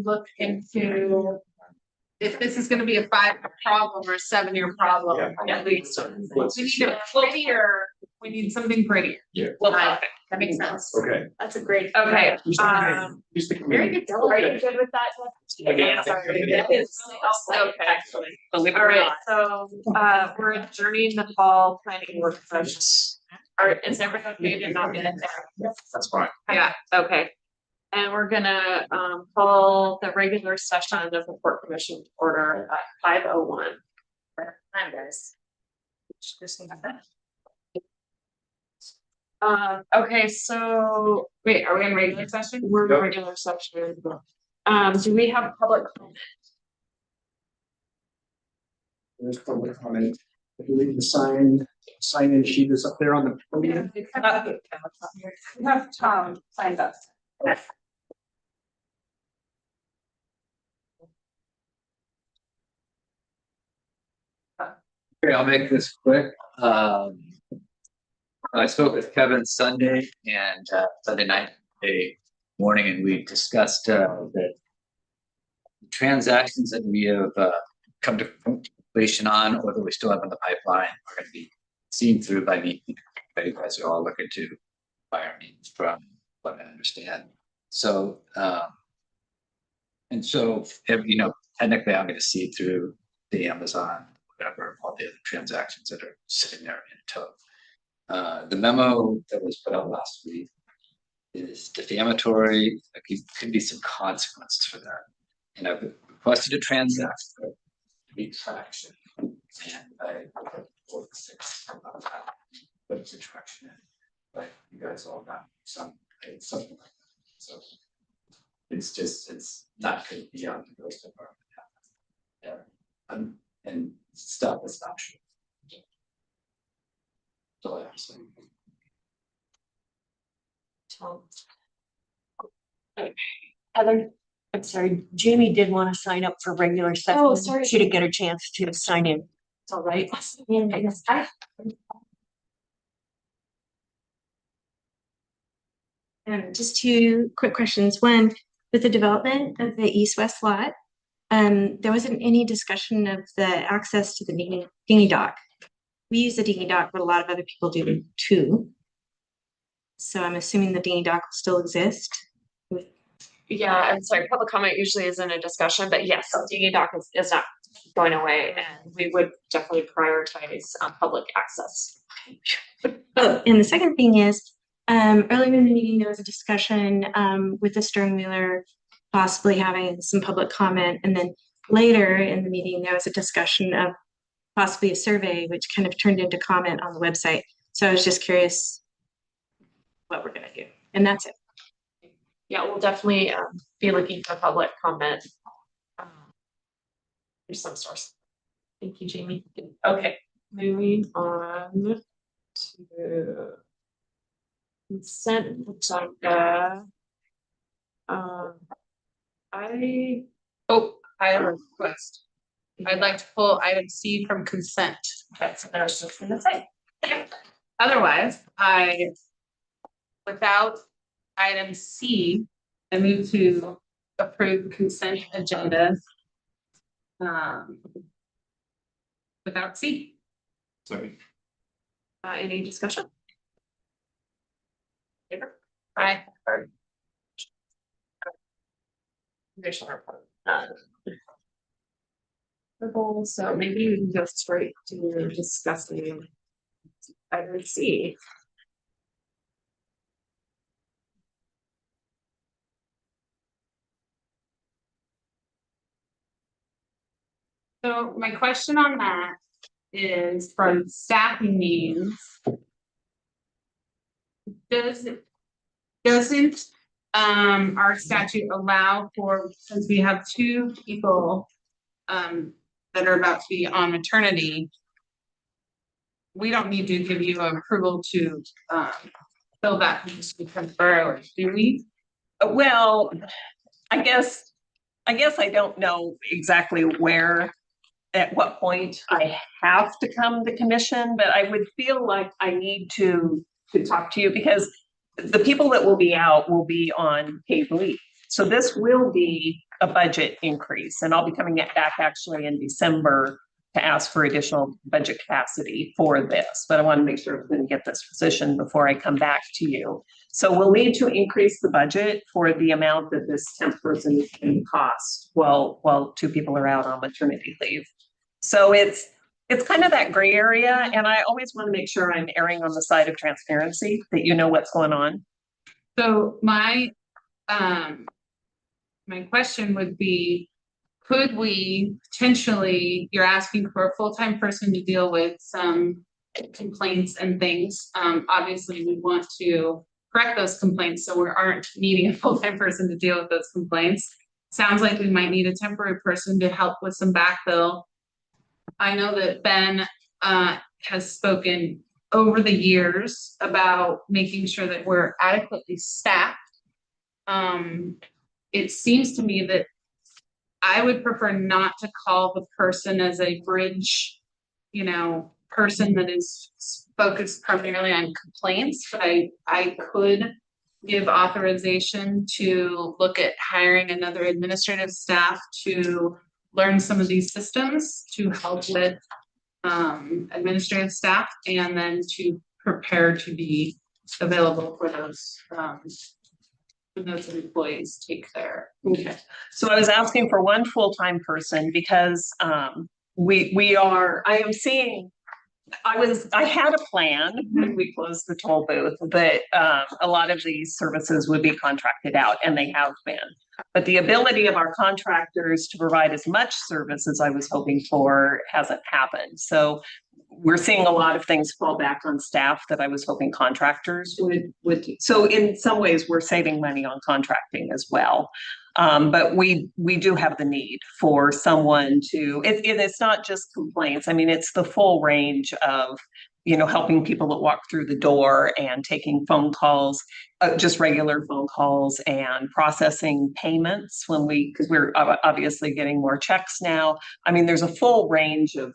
look into if this is gonna be a 5-year problem or a 7-year problem, at least. We need a prettier, we need something prettier. Yeah. Well, that makes sense. Okay. That's a great. Okay, very good. Are you good with that? Yeah. Sorry. That is also, okay, actually. All right, so, we're adjourning the fall planning work session. Is everyone okay to not get in there? That's fine. Yeah, okay. And we're gonna call the regular session of the Port Commission order at 5:01. Time, guys. Okay, so wait, are we in regular session? We're in Yep. regular session. Do we have public comment? There's public comment. I believe the sign-in sheet is up there on the podium. We have Tom signed up. Okay, I'll make this quick. I spoke with Kevin Sunday and Sunday night, morning, and we discussed the transactions that we have come to completion on, or that we still have in the pipeline, are going to be seen through by me. You guys are all looking to fire me from what I understand. So, and so, you know, technically, I'm going to see through the Amazon, whatever, all the other transactions that are sitting there in tow. The memo that was put out last week is defamatory. There could be some consequences for that. And I've requested a transaction, retraction, and I put 6 about that. But it's a traction in. But you guys all got something like that. So it's not going to be on the ghost department. Yeah. And stuff is not true. So I have to say. Heather, I'm sorry, Jamie did want to sign up for regular session. Oh, sorry. She didn't get a chance to sign in. It's all right. Just 2 quick questions. One, with the development of the east-west lot, there wasn't any discussion of the access to the dinghy dock. We use the dinghy dock, but a lot of other people do too. So I'm assuming the dinghy dock will still exist. Yeah, I'm sorry, public comment usually isn't a discussion, but yes, dinghy dock is not going away, and we would definitely prioritize public access. Oh, and the second thing is, earlier in the meeting, there was a discussion with the Sternwheeler possibly having some public comment, and then later in the meeting, there was a discussion of possibly a survey, which kind of turned into comment on the website. So I was just curious what we're gonna do, and that's it. Yeah, we'll definitely be looking for public comment. There's some source. Thank you, Jamie. Okay, moving on to consent agenda. I have a request. I'd like to pull item C from consent. That's what I was just gonna say. Otherwise, without item C, I move to approve consent agenda. Without C. Sorry. Any discussion? Favor? Aye. So maybe we can go straight to discussing item C. So my question on that is from staffing meetings. Doesn't our statute allow for, since we have 2 people that are about to be on maternity, we don't need to give you approval to fill that position temporarily, do we? Well, I guess I don't know exactly where, at what point I have to come to commission, but I would feel like I need to talk to you because the people that will be out will be on paid leave. So this will be a budget increase, and I'll be coming back actually in December to ask for additional budget capacity for this, but I want to make sure we're going to get this position before I come back to you. So we'll need to increase the budget for the amount that this temp person is going to cost while two people are out on maternity leave. So it's kind of that gray area, and I always want to make sure I'm erring on the side of transparency, that you know what's going on. So my question would be, could we potentially, you're asking for a full-time person to deal with some complaints and things. Obviously we want to correct those complaints, so we aren't needing a full-time person to deal with those complaints. Sounds like we might need a temporary person to help with some backfill. I know that Ben has spoken over the years about making sure that we're adequately staffed. It seems to me that I would prefer not to call the person as a bridge, person that is focused primarily on complaints, but I could give authorization to look at hiring another administrative staff to learn some of these systems to help with administrative staff, and then to prepare to be available for those when those employees take their. Okay, so I was asking for one full-time person because I am seeing, I had a plan when we closed the toll booth that a lot of these services would be contracted out, and they have been. But the ability of our contractors to provide as much service as I was hoping for hasn't happened. So we're seeing a lot of things fall back on staff that I was hoping contractors would do. So in some ways, we're saving money on contracting as well. But we do have the need for someone to, it's not just complaints. I mean, it's the full range of, helping people that walk through the door and taking phone calls, just regular phone calls, and processing payments because we're obviously getting more checks now. I mean, there's a full range of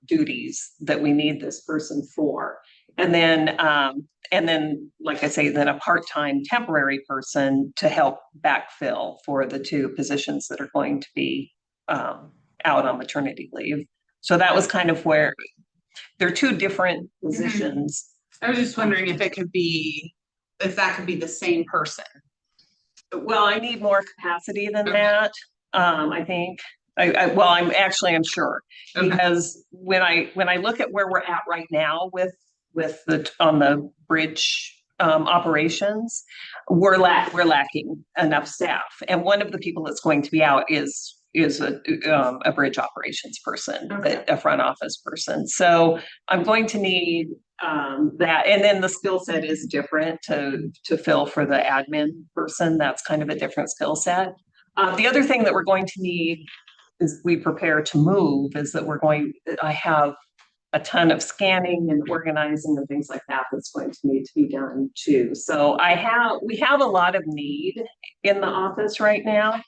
duties that we need this person for. And then, like I say, then a part-time temporary person to help backfill for the two positions that are going to be out on maternity leave. So that was kind of where there are two different positions. I was just wondering if that could be the same person. Well, I need more capacity than Okay. that. I think. I'm sure, Okay. because when I look at where we're at right now with on the bridge operations, we're lacking enough staff, and one of the people that's going to be out is a bridge operations person, Okay. a front office person. So I'm going to need that, and then the skill set is different to fill for the admin person. That's kind of a different skill set. The other thing that we're going to need as we prepare to move is that I have a ton of scanning and organizing and things like that that's going to need to be done too. So we have a lot of need in the office right now.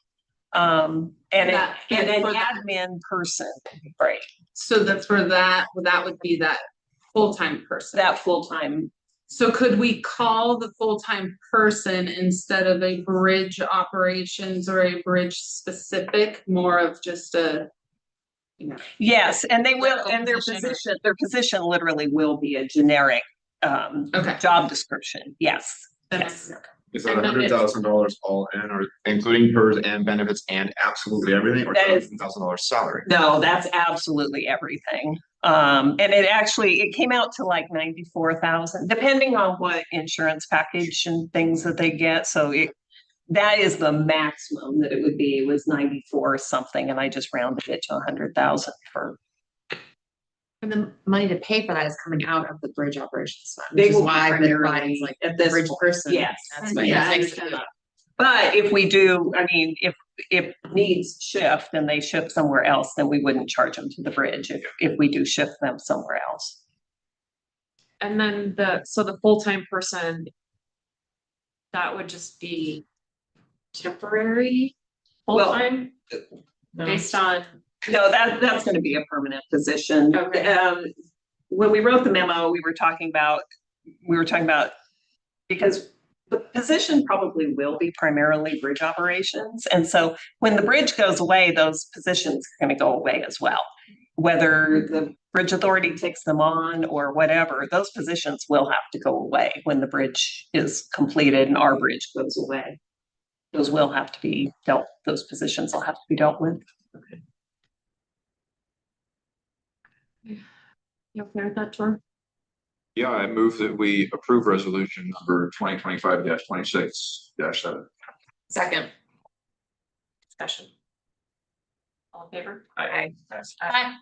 And an admin person would be great. So that's for that would be that full-time person. That full-time. So could we call the full-time person instead of a bridge operations or a bridge specific, more of just a, Yes, and they will, Clerical and their position literally will be a generic Okay. job description. Yes. That's- Is that And then $100,000 all in, or including PERS and benefits and absolutely everything, or That is- $1,000 salary? No, that's absolutely everything. And it came out to like 94,000, depending on what insurance package and things that they get. So that is the maximum that it would be, was 94 or something, and I just rounded it to 100,000 for. And the money to pay for that is coming out of the bridge operations fund, They which is will why the primarily provides like at the this bridge point, person. yes. That's what Yeah, I makes understand it that. But if we do, I mean, if needs shift and they shift somewhere else, then we wouldn't charge them to the bridge if we do shift them somewhere else. And then the full-time person, that would just be temporary, Well, full-time, based on, No, that's gonna be a permanent position. Okay. When we wrote the memo, we were talking about, because The position probably will be primarily bridge operations, and so when the bridge goes away, those positions are gonna go away as well. Whether the bridge authority takes them on or whatever, those positions will have to go away when the bridge is completed and our bridge goes away. Those will have to be those positions will have to be dealt with. You okay with that, Tor? Yeah, I move that we approve resolution number 2025-26-7. Second. Discussion. All in favor? Aye. Aye.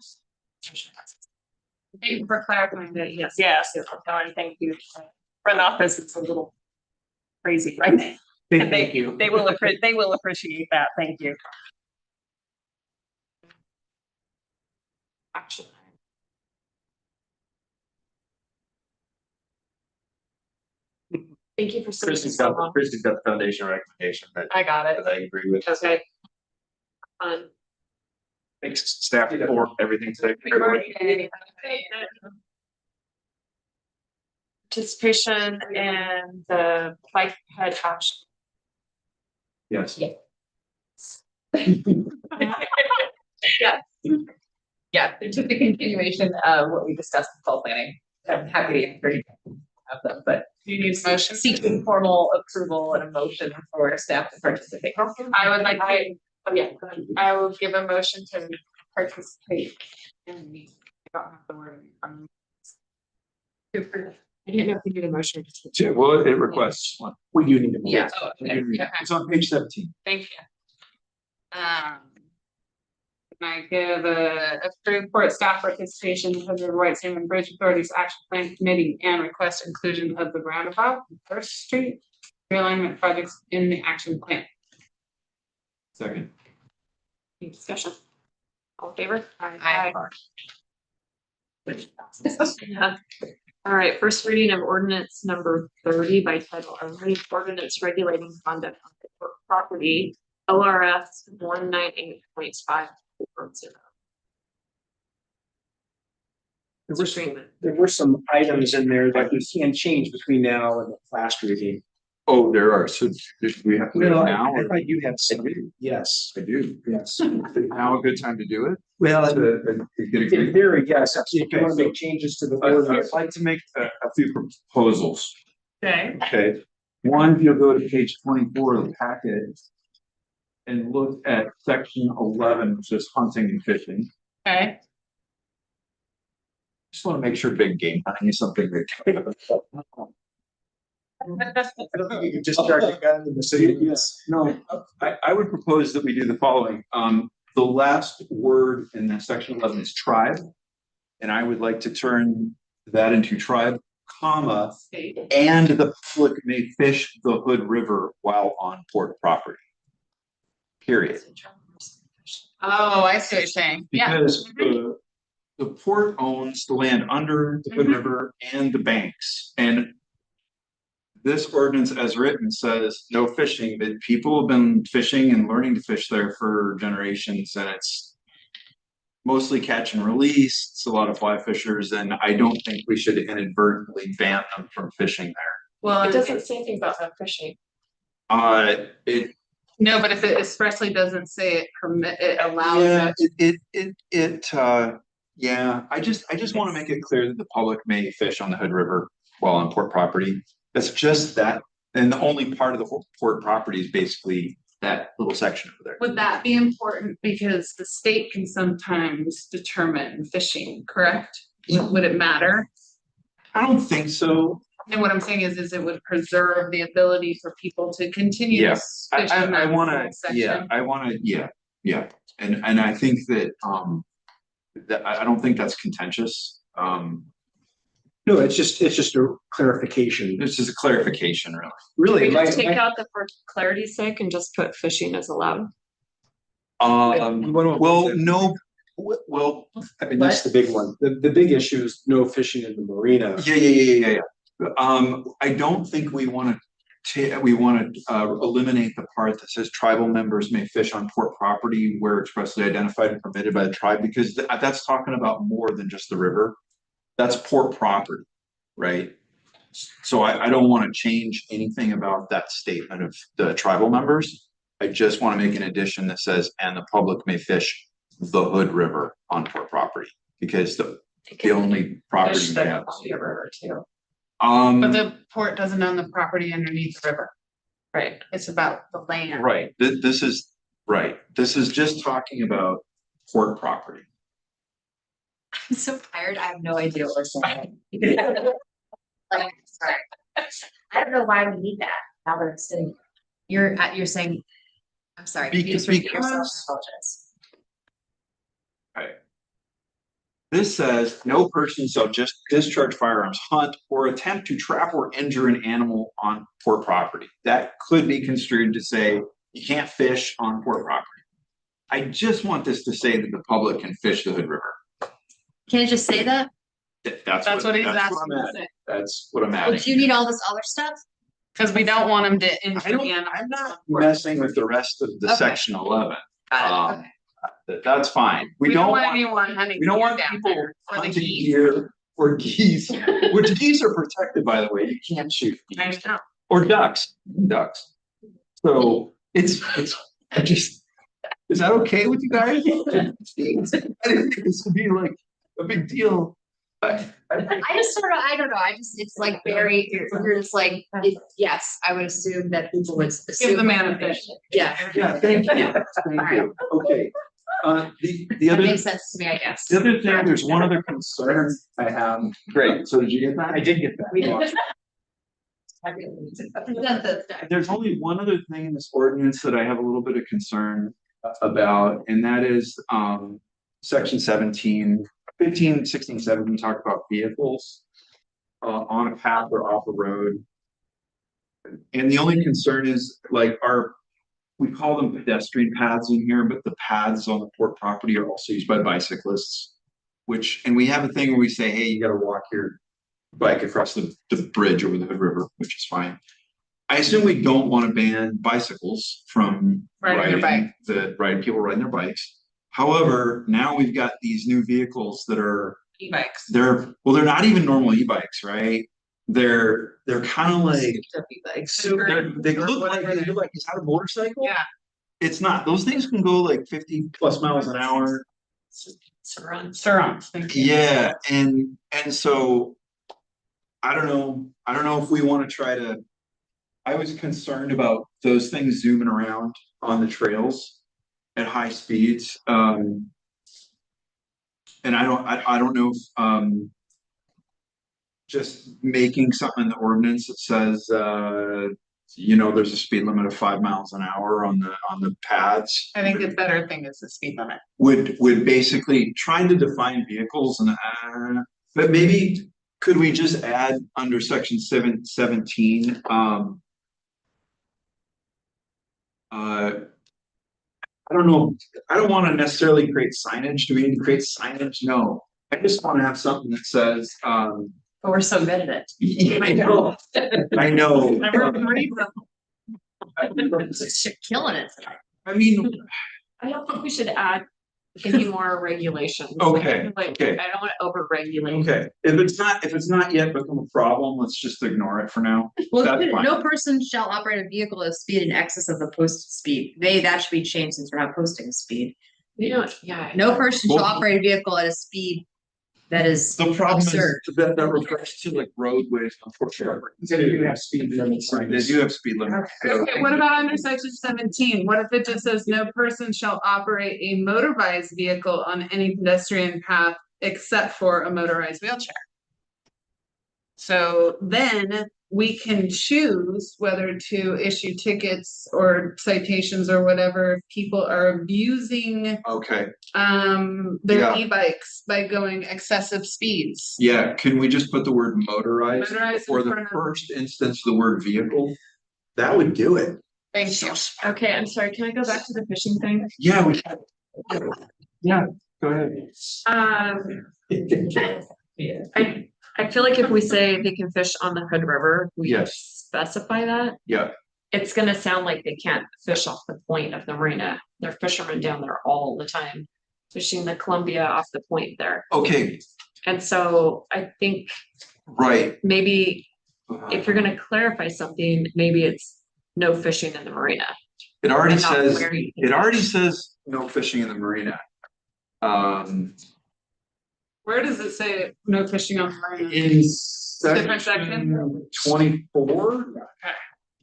Thank you for clarifying that, yes. Yes, no, and thank you. Front office is a little crazy, right? And Thank you. They will appreciate that. Thank you. Action. Thank you for sitting Christy's so got, long. Christy's got the foundation recommendation that I got it. that I agree with. Okay. Thanks staff for everything today. Participation in the bike head action. Yes. Yeah. Yeah, it's just a continuation of what we discussed in fall planning. I'm happy to agree have them, but Do you need a motion? seeking formal approval and a motion for staff to participate. I would like to, Oh, yeah, go ahead. I will give a motion to participate in the, I don't have the word. I didn't know if you did a motion. Yeah, well, it requests one. We do need to. move. Yeah. Oh, We do read it. okay. It's on page 17. Thank you. Can I give a approved port staff participation in the White Salmon Bridge Authority's Action Plan Committee and request inclusion of the roundabout on First Street realignment projects in the action plan. Second. Any discussion? All in favor? Aye. Yeah. All right, first reading of ordinance number 30 by title only, ordinance regulating conduct on property, ORS 198.540. There were some items in there that we can change between now and the last reading. Oh, there are. So should we have to do it now? I or- thought you had some. Yes, I do. yes. Is now a good time to do it? Well, To get a in theory, yes, if you want to make changes to the I'd ordinance. like to make a few proposals. Okay. Okay, one, if you'll go to page 24 of the packet. And look at section 11, which is hunting and fishing. Okay. Just want to make sure big game hunting is something that. I don't think you can discharge a gun in the city. Yes, no, I would propose that we do the following. The last word in the section 11 is tribe. And I would like to turn that into tribe, comma, State. and the public may fish the Hood River while on port property. Period. Oh, I see what you're saying. Yeah. Because the port owns the land under the Hood Mhm. River and the banks, and this ordinance as written says no fishing, but people have been fishing and learning to fish there for generations, and it's mostly catch and release. It's a lot of fly fishers, and I don't think we should inadvertently ban them from fishing there. Well, It doesn't say anything about no fishing. no, but if it expressly doesn't say it permit, it allows Yeah, it. yeah, I just want to make it clear that the public may fish on the Hood River while on port property. That's just that, and the only part of the port property is basically that little section over there. Would that be important? Because the state can sometimes determine fishing, correct? Would it matter? I don't think so. And what I'm saying is it would preserve the ability for people to continue. to Yeah, fish in I that wanna, section. yeah, and I think that, that I don't think that's contentious. No, it's just a clarification. It's just a clarification, really. Really, We my, just take out the for clarity's sake and just put fishing as allowed. Well, no, well, I mean, that's the big one. The big issue is no fishing in the marina. yeah. I don't think we wanna eliminate the part that says tribal members may fish on port property where expressly identified and permitted by the tribe, because that's talking about more than just the river. That's port property, right? So I don't want to change anything about that statement of the tribal members. I just want to make an addition that says, and the public may fish the Hood River on port property, because the only property. Fish we the have- Columbia River too, But the port doesn't own the property underneath the river. right? It's about the land. Right, this is, right, this is just talking about port property. I'm so tired, I have no idea what we're saying. Like, sorry. I don't know why we need that, now that it's in, you're saying, I'm sorry, can you just repeat yourself? I Because- apologize. This says, no person shall just discharge firearms, hunt, or attempt to trap or injure an animal on port property. That could be construed to say you can't fish on port property. I just want this to say that the public can fish the Hood River. Can it just say that? That's what he's that's asking I'm to at. say. That's what I'm Well, adding. do you need all this other stuff? Cause we don't want them to I injure don't, the animal. I'm not messing with the rest of the Okay. section 11. Got it, okay. That's fine. We don't want want, anyone hunting. we don't deer want down people there, or the hunting geese. deer or geese, which geese are protected, by the way. You can't shoot I geese. know. Or ducks. So it's, I just, is that okay with you guys? I didn't think this would be like a big deal. I I don't know, it's like very, you're just like, yes, I would assume that people would assume. Give the man a fish. Yeah, Yeah, thank you. Yeah. Thank you. Okay. The that other, makes sense to me, I guess. the other thing, there's one other concern I have. Great. So did you get that? I did get that. We did. There's only one other thing in this ordinance that I have a little bit of concern about, and that is, section 17, 15, 16, 17, we talk about vehicles on a path or off a road. And the only concern is like we call them pedestrian paths in here, but the paths on the port property are also used by bicyclists. And we have a thing where we say, hey, you gotta walk your bike across the bridge over the Hood River, which is fine. I assume we don't want to ban bicycles from Riding their bike. people riding their bikes. However, now we've got these new vehicles that are, E-bikes. they're not even normal e-bikes, right? They're kind of like, they look like, is that a motorcycle? Yeah. It's not. Those things can go like 50 plus miles an hour. Surrounds. Thank you. Yeah, and so I don't know if we want to try to. I was concerned about those things zooming around on the trails at high speeds. And I don't know if just making something in the ordinance that says there's a speed limit of 5 miles an hour on the paths. I think the better thing is the speed limit. Would basically trying to define vehicles and but maybe could we just add under section 17 I don't know, I don't want to necessarily create signage. Do we need to create signage? No, I just want to have something that says But we're so good at it. I know. You're killing it. I mean, I don't think we should add any more regulations. Okay, Like, okay. I don't want to over-regulate. okay, if it's not yet become a problem, let's just ignore it for now. Well, That's fine. no person shall operate a vehicle at a speed in excess of the posted speed. That should be changed since we're not posting a speed. You know, yeah. No person shall Well- operate a vehicle at a speed that is The problem is absurd. that refers to like roadways, unfortunately. They do have speed limits. Right, they do have speed limits. Okay, what about under section 17? What if it just says no person shall operate a motorized vehicle on any pedestrian path except for a motorized wheelchair? So then we can choose whether to issue tickets or citations or whatever if people are abusing Okay, their Yeah. e-bikes by going excessive speeds. yeah, can we just put the word motorized Motorized before in the front of- first instance of the word vehicle? That would do it. Thank you. Okay, I'm sorry, can I go back to the fishing thing? Yeah, we. Yeah, go ahead. I feel like if we say they can fish on the Hood River, we Yes. specify that. Yeah, It's gonna sound like they can't fish off the point of the marina. There are fishermen down there all the time, fishing the Columbia off the point there. okay, And so I think right, maybe if you're gonna clarify something, maybe it's no fishing in the marina. It already and not says, where you can it already says no fishing in the marina. Where does it say no fishing on the marina? In Different section 24.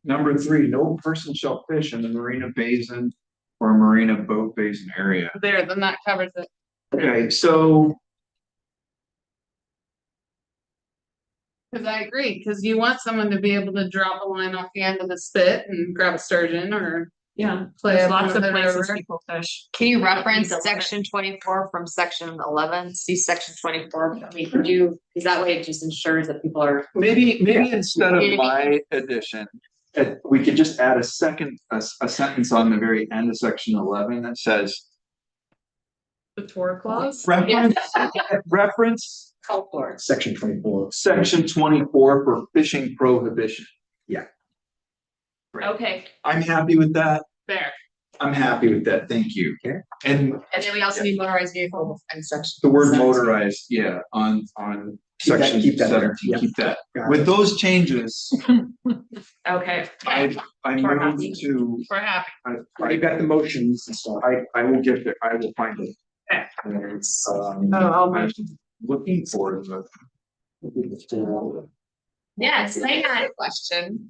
Number 3, no person shall fish in the marina basin or marina boat basin area. There, then that covers it. Okay, so Cause I agree, cause you want someone to be able to drop a line off the end of the spit and grab a sturgeon or Yeah, play there's it lots of with it places over. people fish. Can you reference Need to limit. section 24 from section 11? See section 24. I mean, could you, because that way it just ensures that people are. maybe instead of my addition, we could just add a sentence on the very end of section 11 that says The tour clause? reference Section 24. section 24 for fishing prohibition. Okay, I'm happy with that. There. I'm happy with that. Thank you. Okay. And And then we also need motorized vehicle and section. the word 17. motorized, yeah, on Keep that- section keep that there. 17, Yeah. keep that. Got With it. those changes, okay. I We're move happy. to, We're happy. You've got the motions and stuff. I will get there, I will find it. Okay. And it's, I'm I'll looking for the. Yes, I had a question.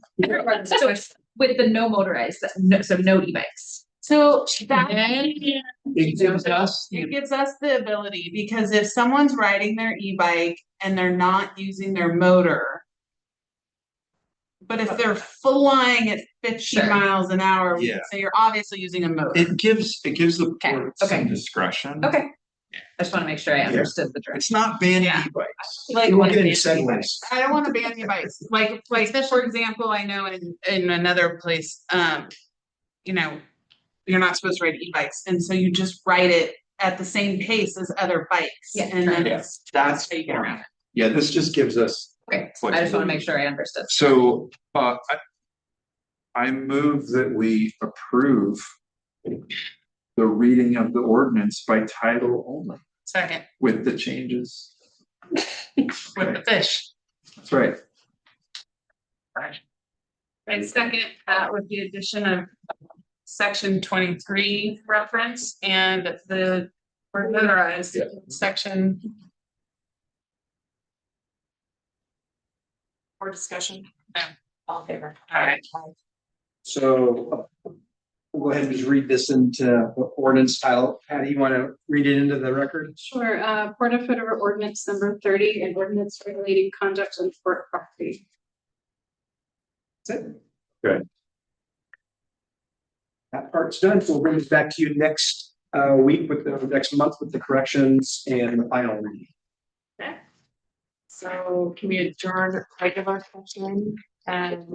So with the no motorized, so no e-bikes. So that. It gives us, It gives us the ability, because if someone's riding their e-bike and they're not using their motor. But if they're flying at 50 Sure. miles an hour, we Yeah. can say you're obviously using a motor. it gives the Okay, port some okay. discretion. Okay. I just want to make sure I understood the direction. It's not banning Yeah. e-bikes. Like, You won't get any segues. I don't wanna ban e-bikes, like, for example, I know in another place, you know. You're not supposed to ride e-bikes, and so you just ride it at the same pace as other bikes. Yeah, And then Yeah, it's, that's how you get around it. Yeah, this just gives us. Okay, I just want to make sure I understood. So, I move that we approve the reading of the ordinance by title only Second, with the changes. with the fish. That's right. And second, with the addition of section 23 reference and the word motorized Yeah. section. More discussion. All in favor. Alright. So we'll go ahead and just read this into the ordinance title. Patty, you want to read it into the record? Sure, Port of Hood River ordinance number 30 and ordinance regulating conduct on port property. That's it. Good. That part's done. So we'll bring this back to you next week next month with the corrections and the final reading. So can we adjourn regular session and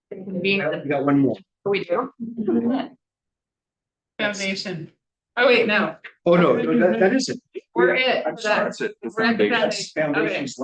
convene? We got one more. We do? Foundation. Oh, wait, no, Oh, no, that is it. we're it. I'm sorry, it's the We're at the foundation. foundation. Okay. Foundations